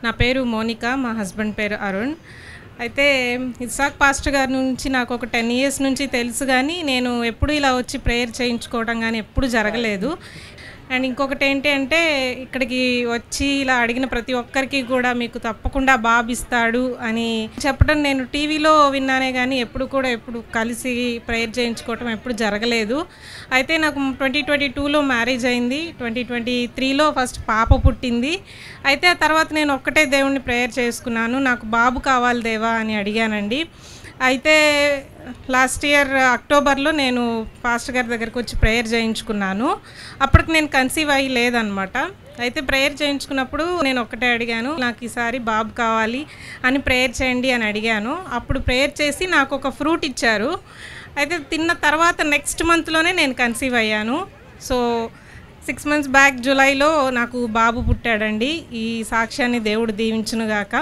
నా పేరు మోనిక, మా హస్బెండ్ పేరు అరుణ్. అయితే ఇస్సాక్ పాస్టర్ గారి నుంచి నాకు ఒక 10 ఇయర్స్ నుంచి తెలుసు గానీ, నేను ఎప్పుడు ఇలా వచ్చి ప్రేయర్ చేయించుకోవడం గానీ ఎప్పుడు జరగలేదు. అండ్ ఇంకొకటి ఏంటి అంటే, ఇక్కడికి వచ్చి ఇలా అడిగిన ప్రతి ఒక్కరికి కూడా మీకు తప్పకుండా బాబిస్తాడు అని చెప్పడం నేను టీవీలో విన్నానే కానీ ఎప్పుడు కలిసి ప్రేయర్ చేయించుకోవటం ఎప్పుడు జరగలేదు. అయితే నాకు 2022లో మ్యారేజ్ అయింది. 2023లో ఫస్ట్ పాప పుట్టింది. అయితే ఆ తర్వాత నేను ఒక్కటే దేవుణ్ణి ప్రేయర్ చేసుకున్నాను. నాకు బాబు కావాలి దేవా అని అడిగానండి. అయితే లాస్ట్ ఇయర్ అక్టోబర్లో నేను పాస్టర్ గారి దగ్గరికి వచ్చి ప్రేయర్ చేయించుకున్నాను. అప్పటికి నేను కన్సీవ్ అయ్యి లేదనమాట. అయితే ప్రేయర్ చేయించుకున్నప్పుడు నేను ఒక్కటే అడిగాను, నాకు ఈసారి బాబు కావాలి అని ప్రేయర్ చేయండి అని అడిగాను. అప్పుడు ప్రేయర్ చేసి నాకు ఒక ఫ్రూట్ ఇచ్చారు. అయితే తిన్న తర్వాత నెక్స్ట్ మంత్లోనే నేను కన్సీవ్ అయ్యాను. సో 6 మంత్స్ బ్యాక్ జూలైలో నాకు బాబు పుట్టాడండి. ఈ సాక్ష్యాన్ని దేవుడు దీవించునుగాక.